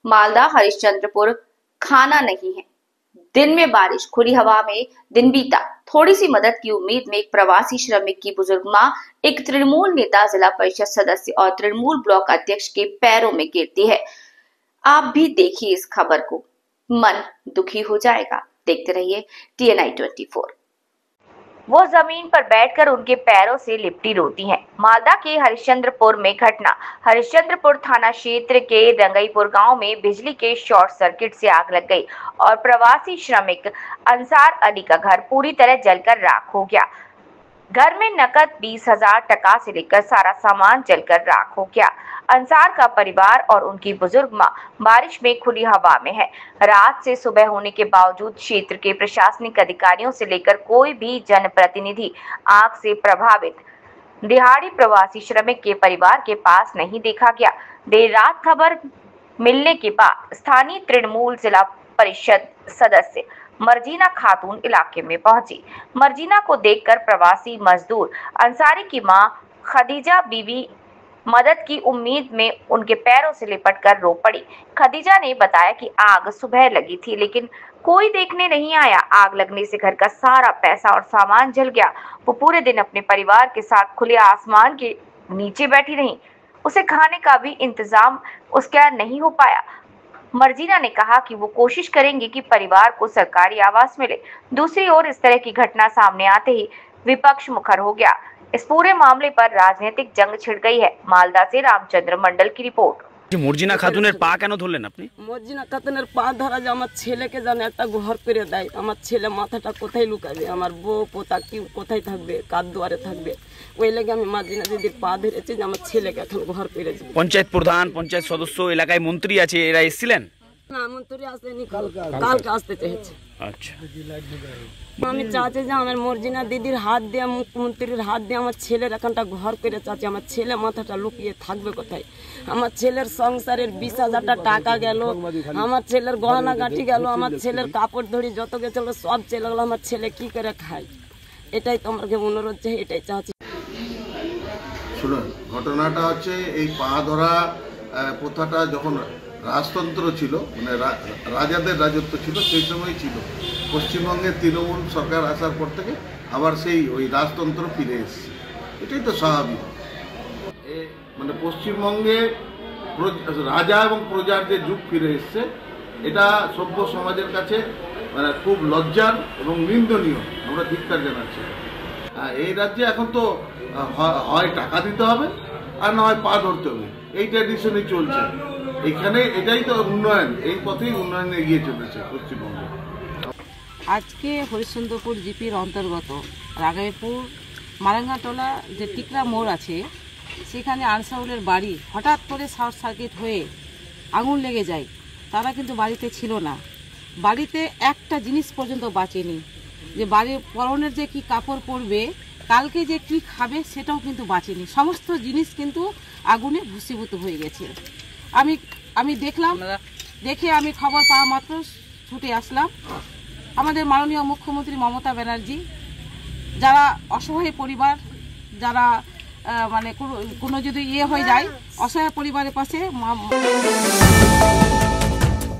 मालदा हरिश्चंद्रपुर खाना नहीं है। दिन में बारिश, खुली हवा में दिन बीता। थोड़ी सी मदद की उम्मीद में एक प्रवासी श्रमिक की बुजुर्ग मां एक तृणमूल नेता, जिला परिषद सदस्य और तृणमूल ब्लॉक अध्यक्ष के पैरों में गिरती है। आप भी देखिए इस खबर को, मन दुखी हो जाएगा। देखते रहिए TNI 24। वो जमीन पर बैठकर उनके पैरों से लिपटी रोती हैं। मालदा के हरिश्चंद्रपुर में घटना। हरिश्चंद्रपुर थाना क्षेत्र के रंगईपुर गांव में बिजली के शॉर्ट सर्किट से आग लग गई और प्रवासी श्रमिक अंसार अली का घर पूरी तरह जलकर राख हो गया। घर में नकद 20,000 टका से लेकर सारा सामान जलकर राख हो गया। अंसार का परिवार और उनकी बुजुर्ग मां बारिश में खुली हवा में है। रात से सुबह होने के बावजूद क्षेत्र के प्रशासनिक अधिकारियों से लेकर कोई भी जनप्रतिनिधि आग से प्रभावित दिहाड़ी प्रवासी श्रमिक के परिवार के पास नहीं देखा गया। देर रात खबर मिलने के बाद स्थानीय तृणमूल जिला परिषद सदस्य मर्जीना खातून इलाके में पहुंची। मर्जीना को देखकर प्रवासी मजदूर अंसारी की मां खदीजा बीवी मदद की उम्मीद में उनके पैरों से लिपटकर रो पड़ी। खदीजा ने बताया कि आग सुबह लगी थी, लेकिन कोई देखने नहीं आया। आग लगने से घर का सारा पैसा और सामान जल गया। वो पूरे दिन अपने परिवार के साथ खुले आसमान के नीचे बैठी रही। उसे खाने का भी इंतजाम उसका नहीं हो पाया। मर्जीना ने कहा कि वो कोशिश करेंगे कि परिवार को सरकारी आवास मिले। दूसरी ओर इस तरह की घटना सामने आते ही विपक्ष मुखर हो गया। इस पूरे मामले पर राजनीतिक जंग छिड़ गई है। मालदा से रामचंद्र मंडल की रिपोर्ट। মর্জিনা খাতুনের পা কেন ধরলেন আপনি? মর্জিনা খাতুনের পা ধরা যে আমার ছেলেকে জানে একটা ঘর করে দেয়। আমার ছেলে মাথাটা কোথায় লুকাবে, আমার বউ পোতা কি কোথায় থাকবে, কার দুয়ারে থাকবে, ওই লেগে আমি মর্জিনা দিদির পা ধরেছি যে আমার ছেলেকে এখন ঘর করে দেবে। পঞ্চায়েত প্রধান, পঞ্চায়েত সদস্য, এলাকায় মন্ত্রী আছে, এরা এসেছিলেন? না, মন্ত্রী আসেনি, কালকে আসতে চেয়েছে। আচ্ছা, আমি চাচ্ছি যে আমার মর্জিনা দিদির হাত দিয়ে, মুখ্যমন্ত্রীর হাত দিয়ে আমার ছেলের এখানটা ঘর করে চাচ্ছি। আমার ছেলে মাথাটা লুকিয়ে থাকবে কোথায়? আমার ছেলের সংসারের 20,000 টাকা গেল, আমার ছেলের গহনা গাঁটি গেল, আমার ছেলের কাপড় ধরি যত গেছিল সব চলে গেল। আমার ছেলে কি করে খায়? এটাই তো আমাকে অনুরোধ চাই, এটাই চাচ্ছি। শুনুন, ঘটনাটা হচ্ছে এই পা ধরা প্রথাটা যখন রাজতন্ত্র ছিল, মানে রাজাদের রাজত্ব ছিল, সেই সময় ছিল। পশ্চিমবঙ্গের তৃণমূল সরকার আসার পর থেকে আবার সেই ওই রাজতন্ত্র ফিরে এসেছে। এটাই তো স্বাভাবিক। মানে পশ্চিমবঙ্গে রাজা এবং প্রজার যে যুগ ফিরে এসছে, এটা সভ্য সমাজের কাছে মানে খুব লজ্জার এবং নিন্দনীয়। আমরা ধিক্কার জানাচ্ছি। এই রাজ্যে এখন তো হয় টাকা দিতে হবে আর না হয় পা ধরতে হবে, এই ট্র্যাডিশনই চলছে এখানে। এটাই তো উন্নয়ন, এই পথেই উন্নয়ন এগিয়ে চলেছে পশ্চিমবঙ্গে। আজকে হরিশ্চন্দ্রপুর জিপির অন্তর্গত রাগাইপুর মারাঙ্গাটোলা যে টিকরা মোড় আছে, সেখানে আনসারুলের বাড়ি হঠাৎ করে শর্ট সার্কিট হয়ে আগুন লেগে যায়। তারা কিন্তু বাড়িতে ছিল না। বাড়িতে একটা জিনিস পর্যন্ত বাঁচেনি, যে বাড়ির পরনের যে কি কাপড় পরবে, কালকে যে কি খাবে, সেটাও কিন্তু বাঁচেনি। সমস্ত জিনিস কিন্তু আগুনে ভূষীভূত হয়ে গেছে। আমি দেখলাম, দেখে আমি খবর পাওয়া মাত্র ছুটে আসলাম। আমাদের মাননীয় মুখ্যমন্ত্রী মমতা ব্যানার্জি, যারা অসহায় পরিবার, যারা মানে কোনো যদি হয়ে যায়, অসহায় পরিবারের পাশে